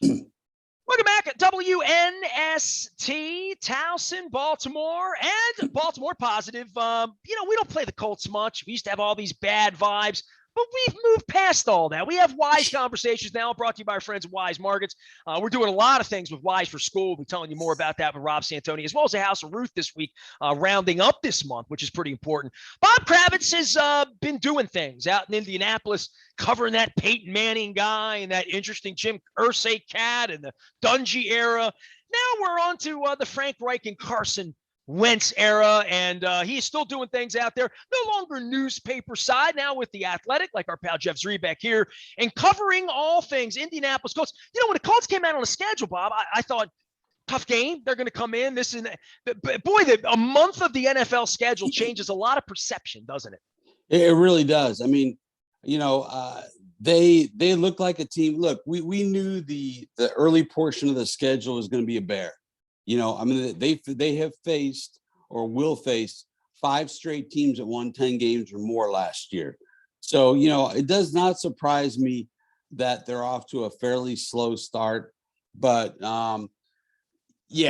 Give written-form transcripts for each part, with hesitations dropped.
Welcome back at WNST, Towson, Baltimore, and Baltimore positive. We don't play the Colts much. We used to have all these bad vibes, but we've moved past all that. We have wise conversations now, brought to you by our friends at Wise Markets. We're doing a lot of things with Wise for School. We'll be telling you more about that with Rob Santoni, as well as the House of Ruth this week, rounding up this month, which is pretty important. Bob Kravitz has been doing things out in Indianapolis, covering that Peyton Manning guy and that interesting Jim Irsay cat and the Dungy era. Now we're on to the Frank Reich and Carson Wentz era, and he is still doing things out there. No longer newspaper side, now with The Athletic, like our pal Jeff Zrebeck here, and covering all things Indianapolis Colts. When the Colts came out on the schedule, Bob, I thought, tough game. They're going to come in. This and that. But boy, a month of the NFL schedule changes a lot of perception, doesn't it? It really does. I mean, they look like a team. Look, we knew the early portion of the schedule was going to be a bear. They have faced or will face 5 straight teams that won 10 games or more last year. So, it does not surprise me that they're off to a fairly slow start. But look, we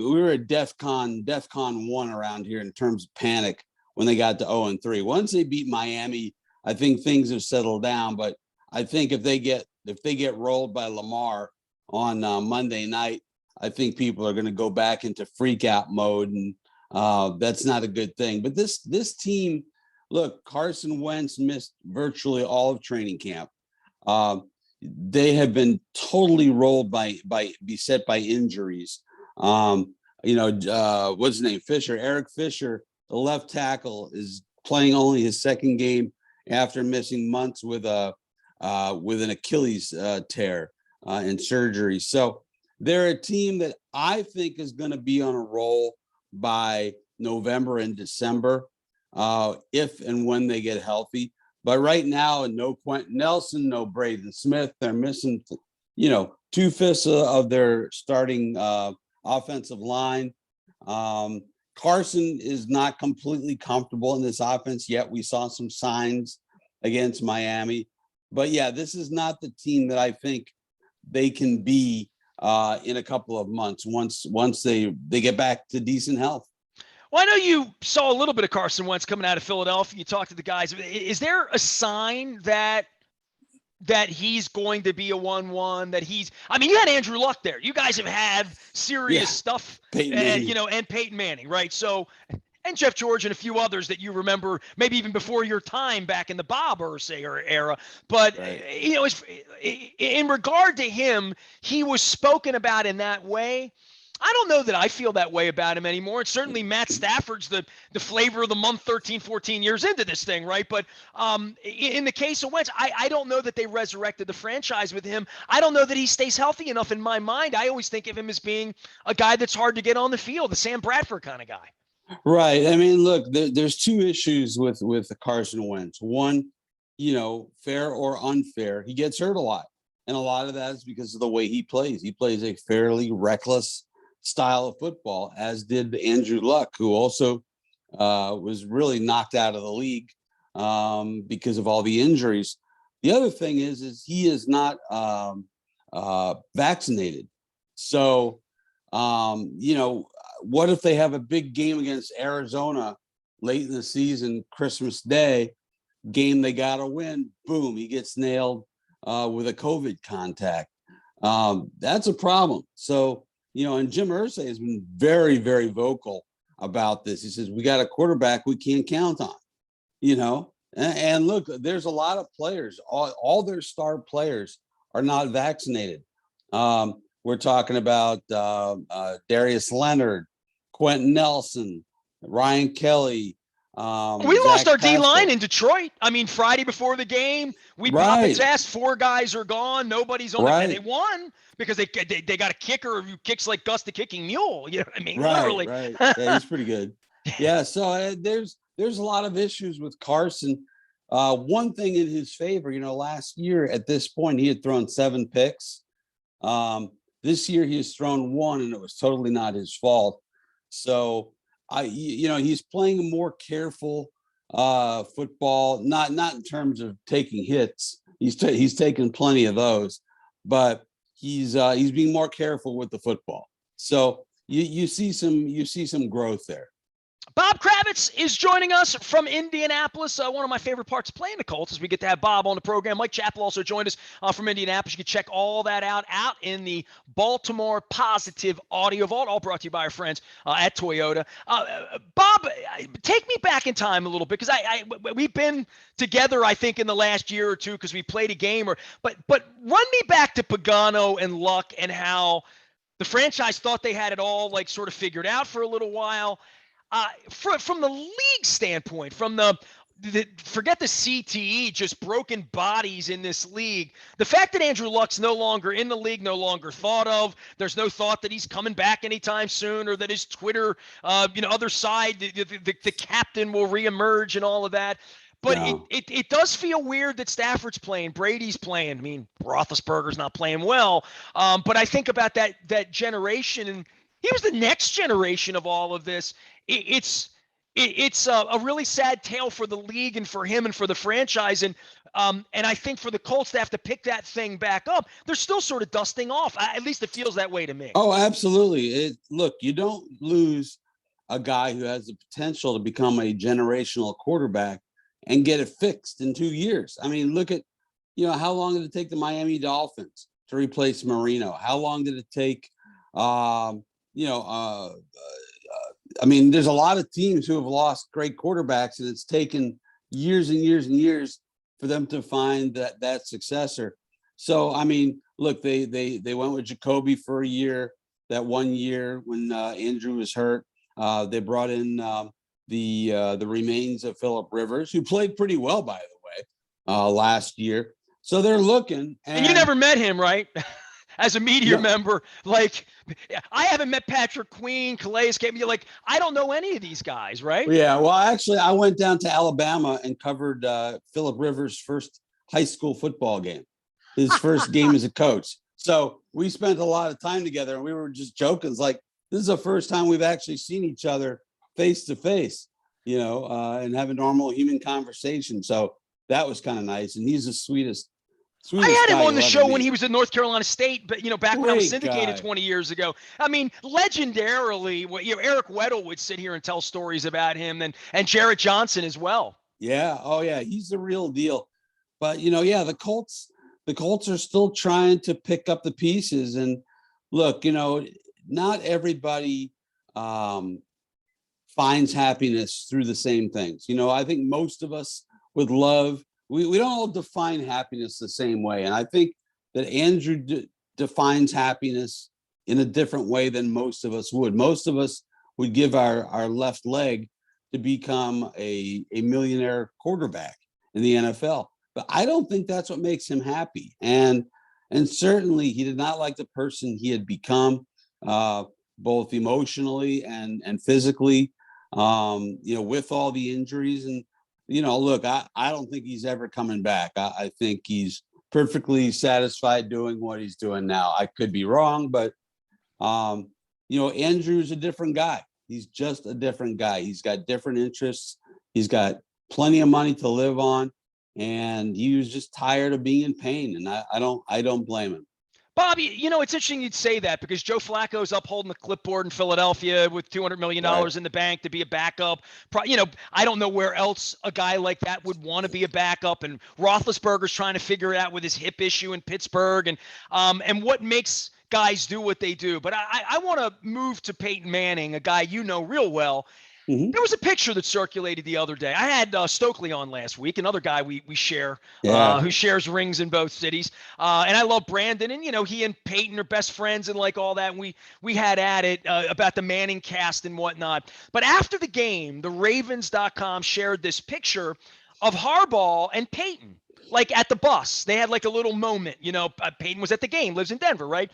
were at DEFCON 1 around here in terms of panic when they got to 0-3. Once they beat Miami, I think things have settled down. But I think if they get rolled by Lamar on Monday night, I think people are going to go back into freak out mode, and that's not a good thing. But this team, look, Carson Wentz missed virtually all of training camp. They have been totally rolled beset by injuries. What's his name? Eric Fisher, the left tackle, is playing only his second game after missing months with an Achilles tear and surgery. So they're a team that I think is going to be on a roll by November and December, if and when they get healthy. But right now, no Quentin Nelson, no Braden Smith. They're missing, 2/5 of their starting offensive line. Carson is not completely comfortable in this offense yet. We saw some signs against Miami. But yeah, this is not the team that I think they can be in a couple of months once they get back to decent health. Well, I know you saw a little bit of Carson Wentz coming out of Philadelphia. You talked to the guys. Is there a sign that he's going to be a 1-1? You had Andrew Luck there. You guys have had serious stuff, and Peyton Manning, right? So, and Jeff George and a few others that you remember, maybe even before your time back in the Bob Irsay era. But, right. In regard to him, he was spoken about in that way. I don't know that I feel that way about him anymore. It's certainly Matt Stafford's the flavor of the month 13, 14 years into this thing, right? But in the case of Wentz, I don't know that they resurrected the franchise with him. I don't know that he stays healthy enough in my mind. I always think of him as being a guy that's hard to get on the field, the Sam Bradford kind of guy. Right. I mean, look, there's 2 issues with Carson Wentz. One, fair or unfair, he gets hurt a lot. And a lot of that is because of the way he plays. He plays a fairly reckless style of football, as did Andrew Luck, who also was really knocked out of the league because of all the injuries. The other thing is he is not vaccinated. So, what if they have a big game against Arizona late in the season, Christmas Day, game they got to win? Boom, he gets nailed with a COVID contact. That's a problem. So, and Jim Irsay has been very, very vocal about this. He says, we got a quarterback we can't count on, and look, there's a lot of players, all their star players are not vaccinated. We're talking about Darius Leonard, Quentin Nelson, Ryan Kelly. We lost our D-line in Detroit. Friday before the game, we popped the test. 4 guys are gone. Nobody's on the – they won because they got a kicker who kicks like Gus the Kicking Mule. You know what I mean? Literally. Right. Yeah, he's pretty good. Yeah, so there's a lot of issues with Carson. One thing in his favor, last year at this point, he had thrown 7 picks. This year he has thrown 1, and it was totally not his fault. So – he's playing a more careful football, not in terms of taking hits. He's taken plenty of those, but he's being more careful with the football. So you see some growth there. Bob Kravitz is joining us from Indianapolis. One of my favorite parts of playing the Colts is we get to have Bob on the program. Mike Chappell also joined us from Indianapolis. You can check all that out in the Baltimore Positive Audio Vault, all brought to you by our friends at Toyota. Bob, take me back in time a little bit, because we've been together, I think, in the last year or two because we played a game. But run me back to Pagano and Luck and how the franchise thought they had it all like sort of figured out for a little while. From the league standpoint, from the forget the CTE, just broken bodies in this league. The fact that Andrew Luck's no longer in the league, no longer thought of, there's no thought that he's coming back anytime soon, or that his Twitter, other side, the captain will reemerge and all of that. But No. it does feel weird that Stafford's playing, Brady's playing. I mean, Roethlisberger's not playing well. But I think about that generation, and he was the next generation of all of this. It's a really sad tale for the league and for him and for the franchise. And I think for the Colts to have to pick that thing back up, they're still sort of dusting off. At least it feels that way to me. Oh, absolutely. Look, you don't lose a guy who has the potential to become a generational quarterback and get it fixed in 2 years. I mean, look at, how long did it take the Miami Dolphins to replace Marino? How long did it take, I mean, there's a lot of teams who have lost great quarterbacks, and it's taken years and years and years for them to find that successor. So, I mean, look, they went with Jacoby for a year, that 1 year when Andrew was hurt. They brought in the remains of Phillip Rivers, who played pretty well, by the way, last year. So they're looking. And you never met him, right? As a media member, like, I haven't met Patrick Queen, Calais Campbell. Like, I don't know any of these guys, right? Yeah, well, actually, I went down to Alabama and covered Phillip Rivers' first high school football game, his first game as a coach. So we spent a lot of time together, and we were just joking. It's like, this is the first time we've actually seen each other face to face, and have a normal human conversation. So that was kind of nice. And he's the sweetest. I had him on the show when he was at North Carolina State, but back when I was syndicated 20 years ago. I mean, legendarily, Eric Weddle would sit here and tell stories about him, and Jarrett Johnson as well. Yeah. Oh yeah, he's the real deal. But the Colts are still trying to pick up the pieces. And look, not everybody finds happiness through the same things. I think most of us would love. We don't all define happiness the same way. And I think that Andrew defines happiness in a different way than most of us would. Most of us would give our left leg to become a millionaire quarterback in the NFL. But I don't think that's what makes him happy. And certainly he did not like the person he had become, both emotionally and physically, with all the injuries. And look, I don't think he's ever coming back. I think he's perfectly satisfied doing what he's doing now. I could be wrong, but, Andrew's a different guy. He's just a different guy. He's got different interests. He's got plenty of money to live on, and he was just tired of being in pain. And I don't blame him. Bobby, it's interesting you'd say that, because Joe Flacco's up holding the clipboard in Philadelphia with $200 million in the bank to be a backup. I don't know where else a guy like that would want to be a backup. And Roethlisberger's trying to figure it out with his hip issue in Pittsburgh, and what makes guys do what they do. But I want to move to Peyton Manning, a guy you know real well. Mm-hmm. There was a picture that circulated the other day. I had Stokely on last week, another guy we share, who shares rings in both cities. And I love Brandon, and he and Peyton are best friends and like all that. And we had at it about the Manning cast and whatnot. But after the game, the Ravens.com shared this picture of Harbaugh and Peyton, like at the bus. They had like a little moment. Peyton was at the game, lives in Denver, right?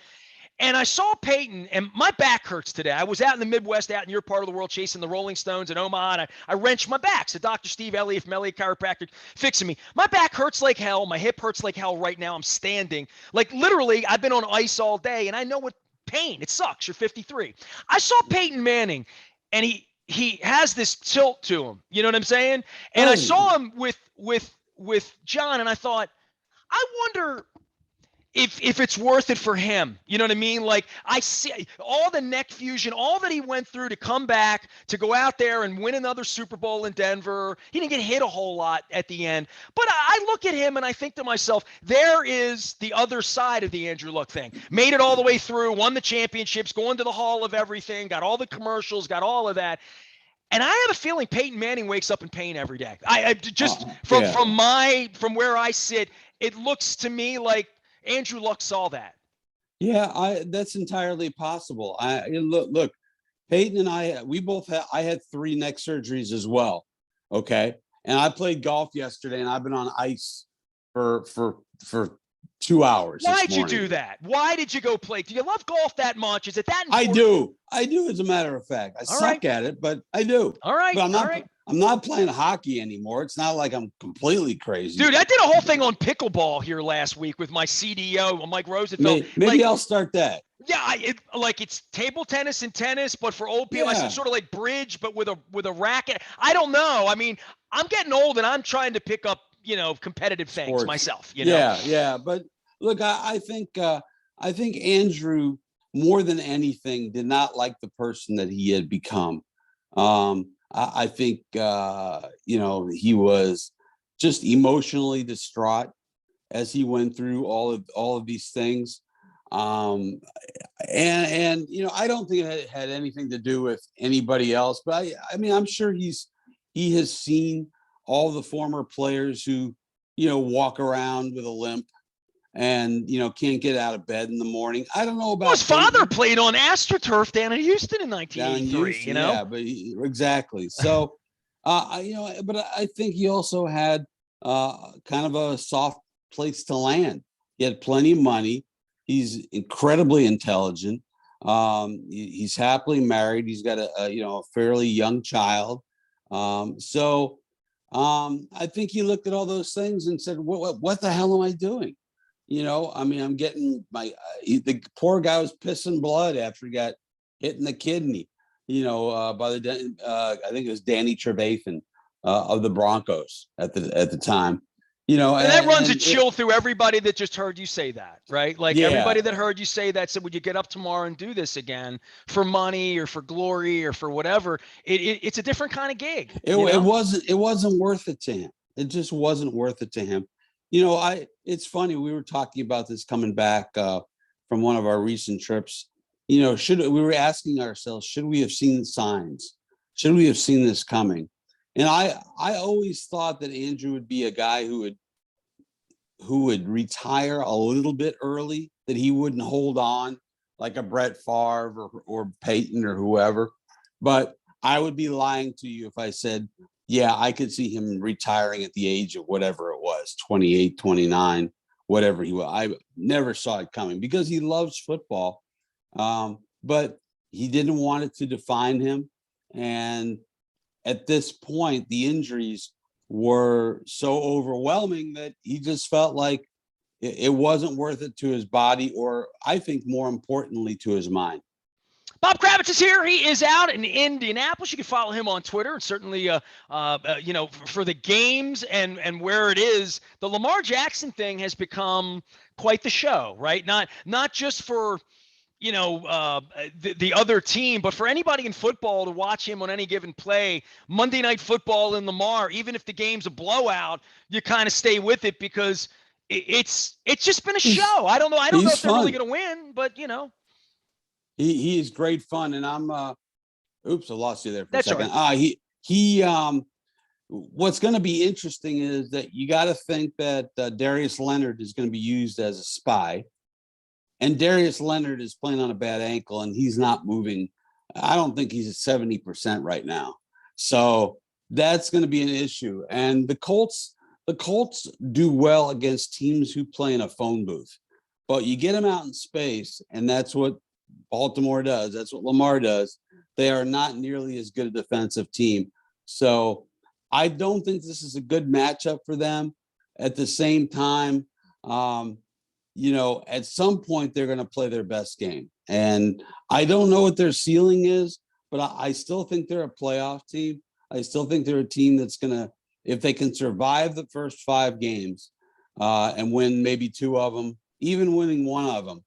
And I saw Peyton, and my back hurts today. I was out in the Midwest, out in your part of the world, chasing the Rolling Stones in Omaha, and I wrenched my back. So Dr. Steve Elliott from Elliott Chiropractic fixing me. My back hurts like hell. My hip hurts like hell right now. I'm standing. Like, literally, I've been on ice all day, and I know what pain. It sucks. You're 53. I saw Peyton Manning, and he has this tilt to him. You know what I'm saying? And I saw him with John, and I thought, I wonder if it's worth it for him. You know what I mean? Like, I see all the neck fusion, all that he went through to come back, to go out there and win another Super Bowl in Denver. He didn't get hit a whole lot at the end. But I look at him and I think to myself, there is the other side of the Andrew Luck thing. Made it all the way through, won the championships, going to the Hall of Everything, got all the commercials, got all of that. And I have a feeling Peyton Manning wakes up in pain every day. I just from where I sit, it looks to me like Andrew Luck saw that. Yeah, that's entirely possible. Look, Peyton and we both had. I had 3 neck surgeries as well. Okay, and I played golf yesterday, and I've been on ice for 2 hours. Why'd you do that? Why did you go play? Do you love golf that much? Is it that important? I do. As a matter of fact, I suck at it, but I do. All right. But I'm not playing hockey anymore. It's not like I'm completely crazy. Dude, I did a whole thing on pickleball here last week with my CDO, Mike Rosenfeld. Maybe I'll start that. Yeah, it's table tennis and tennis, but for old people, I sort of like bridge, but with a racket. I don't know. I mean, I'm getting old and I'm trying to pick up, competitive things Sports. Myself. Yeah. But look, I think Andrew, more than anything, did not like the person that he had become. I think he was just emotionally distraught as he went through all of these things. And I don't think it had anything to do with anybody else, but I mean, I'm sure he has seen all the former players who, walk around with a limp and, can't get out of bed in the morning. I don't know about his father played on AstroTurf down in Houston in 1983, Yeah, but exactly. So, but I think he also had kind of a soft place to land. He had plenty of money. He's incredibly intelligent. He's happily married. He's got a fairly young child. So I think he looked at all those things and said, what the hell am I doing? I mean, I'm getting the poor guy was pissing blood after he got hit in the kidney, by I think it was Danny Trevathan of the Broncos at the time. And that runs a chill through everybody that just heard you say that, right? Like everybody that heard you say that said, would you get up tomorrow and do this again for money or for glory or for whatever? It's a different kind of gig. It wasn't worth it to him. It just wasn't worth it to him. It's funny. We were talking about this coming back from one of our recent trips. We were asking ourselves, should we have seen signs? Should we have seen this coming? And I always thought that Andrew would be a guy who would retire a little bit early, that he wouldn't hold on like a Brett Favre or Peyton or whoever. But I would be lying to you if I said, yeah, I could see him retiring at the age of whatever it was, 28, 29, whatever he was. I never saw it coming because he loves football. But he didn't want it to define him. And at this point, the injuries were so overwhelming that he just felt like it wasn't worth it to his body, or I think more importantly, to his mind. Bob Kravitz is here. He is out in Indianapolis. You can follow him on Twitter, and certainly, for the games and where it is, the Lamar Jackson thing has become quite the show, right? Not just for the other team, but for anybody in football to watch him on any given play. Monday Night Football in Lamar, even if the game's a blowout, you kind of stay with it because it's just been a show. I don't know if they're really going to win, but he is great fun. And I'm oops, I lost you there for a second. Right. What's going to be interesting is that you got to think that Darius Leonard is going to be used as a spy. And Darius Leonard is playing on a bad ankle, and he's not moving. I don't think he's at 70% right now. So that's going to be an issue. And the Colts do well against teams who play in a phone booth. But you get them out in space, and that's what Baltimore does. That's what Lamar does. They are not nearly as good a defensive team. So I don't think this is a good matchup for them. At the same time, at some point they're going to play their best game. And I don't know what their ceiling is, but I still think they're a playoff team. I still think they're a team that's going to, if they can survive the first 5 games and win maybe 2 of them, even winning one of them.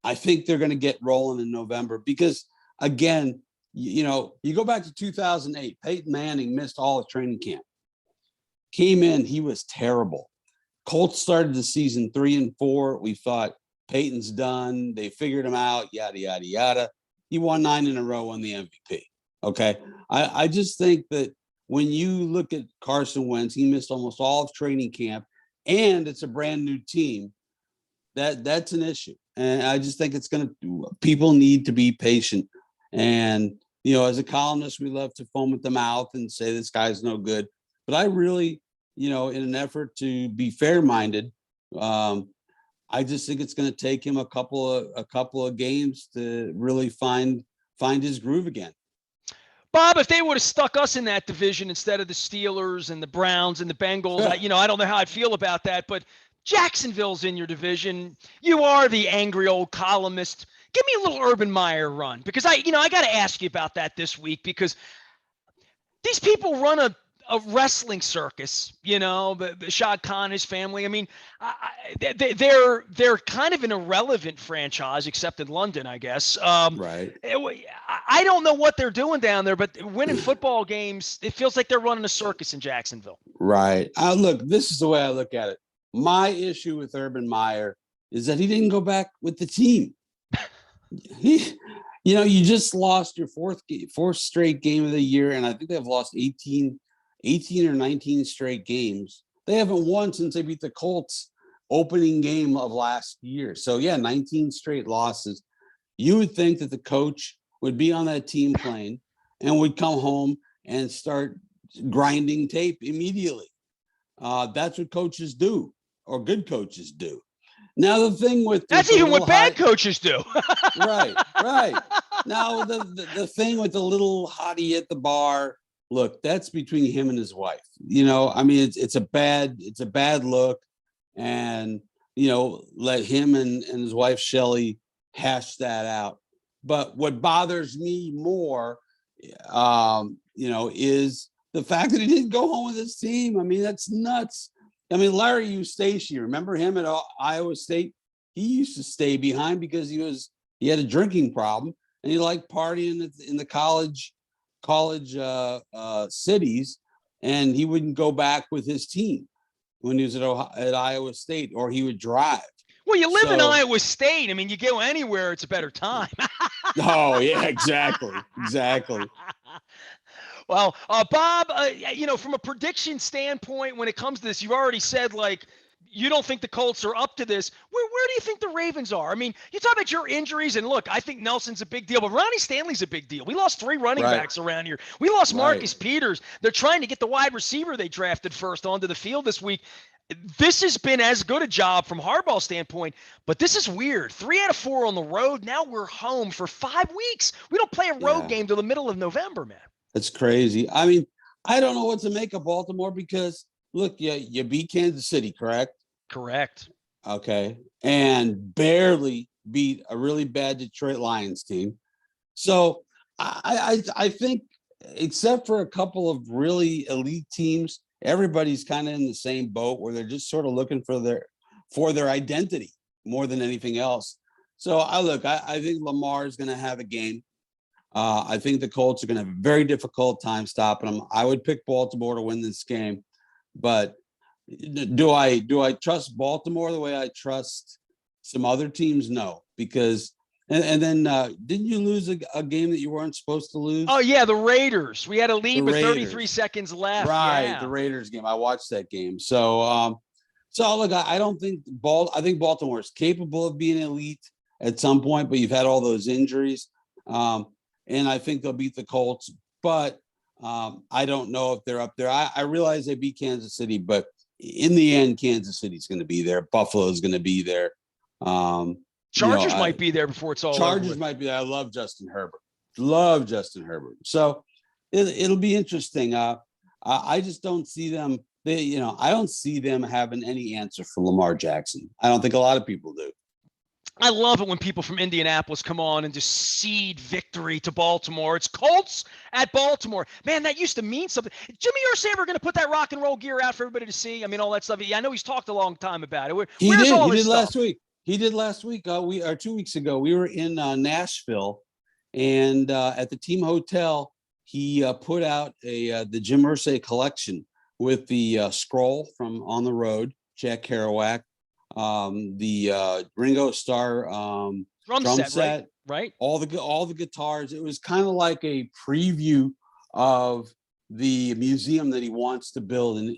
I think they're going to get rolling in November because, again, you go back to 2008, Peyton Manning missed all of training camp. Came in, he was terrible. Colts started the season 3-4. We thought Peyton's done. They figured him out, yada, yada, yada. He won 9 in a row, won the MVP. Okay. I just think that when you look at Carson Wentz, he missed almost all of training camp, and it's a brand new team. That's an issue. And I just think people need to be patient. And, as a columnist, we love to foam at the mouth and say this guy's no good. But I really, in an effort to be fair-minded, I just think it's going to take him a couple of games to really find his groove again. Bob, if they would have stuck us in that division instead of the Steelers and the Browns and the Bengals, I don't know how I'd feel about that, but Jacksonville's in your division. You are the angry old columnist. Give me a little Urban Meyer run, because I got to ask you about that this week, because these people run a wrestling circus, Shad Khan, his family. I mean, they're kind of an irrelevant franchise, except in London, I guess. Right. I don't know what they're doing down there, but winning football games, it feels like they're running a circus in Jacksonville. Right. Look, this is the way I look at it. My issue with Urban Meyer is that he didn't go back with the team. You just lost your fourth straight game of the year, and I think they've lost 18 or 19 straight games. They haven't won since they beat the Colts opening game of last year. So, 19 straight losses. You would think that the coach would be on that team plane and would come home and start grinding tape immediately. That's what coaches do, or good coaches do. Now, the thing with that's even what bad coaches do. Right. Now, the thing with the little hottie at the bar, look, that's between him and his wife. I mean, it's a bad look, and let him and his wife Shelley hash that out. But what bothers me more, is the fact that he didn't go home with his team. I mean, that's nuts. I mean, Larry Eustace, remember him at Iowa State? He used to stay behind because he had a drinking problem, and he liked partying in the college cities, and he wouldn't go back with his team when he was at Iowa State, or he would drive. Well, you live in Iowa State. I mean, you go anywhere, it's a better time. Oh, yeah, exactly. Well, Bob, from a prediction standpoint, when it comes to this, you've already said, you don't think the Colts are up to this. Where do you think the Ravens are? I mean, you talk about your injuries, and look, I think Nelson's a big deal, but Ronnie Stanley's a big deal. We lost 3 running backs around here. We lost Marcus Peters. They're trying to get the wide receiver they drafted first onto the field this week. This has been as good a job from Harbaugh's standpoint, but this is weird. 3 out of 4 on the road. Now we're home for 5 weeks. We don't play a road game till the middle of November, man. That's crazy. I mean, I don't know what to make of Baltimore because, look, you beat Kansas City, correct? Correct. Okay. And barely beat a really bad Detroit Lions team. So I think, except for a couple of really elite teams, everybody's kind of in the same boat where they're just sort of looking for their identity more than anything else. So I think Lamar is going to have a game. I think the Colts are going to have a very difficult time stopping them. I would pick Baltimore to win this game, but do I trust Baltimore the way I trust some other teams? No, because and then didn't you lose a game that you weren't supposed to lose? Oh yeah, the Raiders. We had a lead with 33 seconds left. Right, yeah. The Raiders game. I watched that game. So look, I don't think I think Baltimore is capable of being elite at some point, but you've had all those injuries. And I think they'll beat the Colts, but I don't know if they're up there. I realize they beat Kansas City, but in the end, Kansas City's going to be there. Buffalo's going to be there. Chargers might be there before it's all Chargers might be there. I love Justin Herbert. So it'll be interesting. I just don't see them. I don't see them having any answer for Lamar Jackson. I don't think a lot of people do. I love it when people from Indianapolis come on and just seed victory to Baltimore. It's Colts at Baltimore. Man, that used to mean something. Jimmy Irsay ever going to put that rock and roll gear out for everybody to see? I mean, all that stuff. Yeah, I know he's talked a long time about it. He Where's did. all He this did stuff? last week. He did last week. We 2 weeks ago. We were in Nashville, and at the team hotel, he put out the Jim Irsay collection with the scroll from On the Road, Jack Kerouac, the Ringo Starr Drum set, right? all the guitars. It was kind of like a preview of the museum that he wants to build in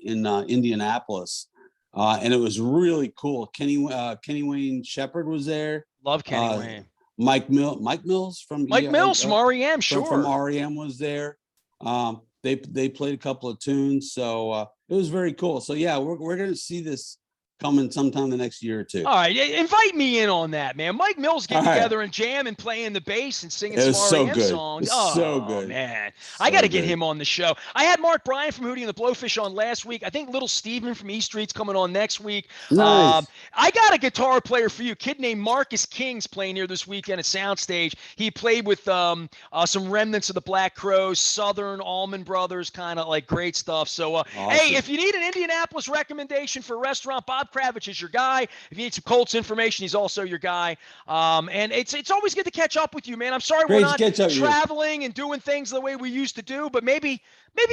Indianapolis. And it was really cool. Kenny Wayne Shepherd was there. Love Kenny Wayne. Mike Mills from REM, sure. From REM was there. They played a couple of tunes, so it was very cool. So yeah, we're gonna see this coming sometime the next year or two. All right, invite me in on that, man. Mike Mills getting together and jamming, playing the bass and singing some REM songs. Oh, so good, man. I got to get him on the show. I had Mark Bryan from Hootie and the Blowfish on last week. I think Little Steven from East Street's coming on next week. Nice. I got a guitar player for you. A kid named Marcus King's playing here this weekend at Soundstage. He played with some remnants of the Black Crowes, Southern, Allman Brothers, kind of like great stuff. So, awesome. Hey, if you need an Indianapolis recommendation for a restaurant, Bob Kravitz is your guy. If you need some Colts information, he's also your guy. And it's always good to catch up with you, man. I'm sorry we're not traveling and doing things the way we used to do, but maybe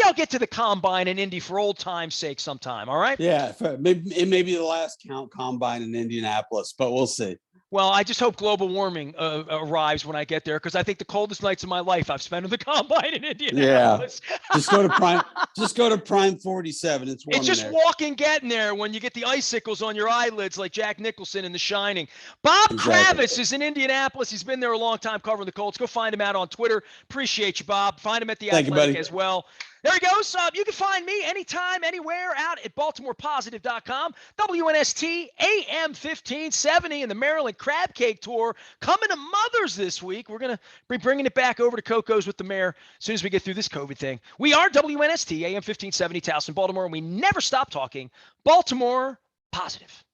I'll get to the combine in Indy for old time's sake sometime. All right? Yeah, it may be the last combine in Indianapolis, but we'll see. Well, I just hope global warming arrives when I get there, because I think the coldest nights of my life I've spent in the combine in Indianapolis. Yeah, just go to Prime 47. It's warm. It's just walking, getting there when you get the icicles on your eyelids like Jack Nicholson in The Shining. Bob Kravitz is in Indianapolis. He's been there a long time covering the Colts. Go find him out on Twitter. Appreciate you, Bob. Find him at The Athletic as well. There he goes. You can find me anytime, anywhere out at BaltimorePositive.com. WNST AM 1570 and the Maryland Crab Cake Tour coming to Mothers this week. We're going to be bringing it back over to Coco's with the mayor as soon as we get through this COVID thing. We are WNST AM 1570 Towson, Baltimore, and we never stop talking Baltimore positive.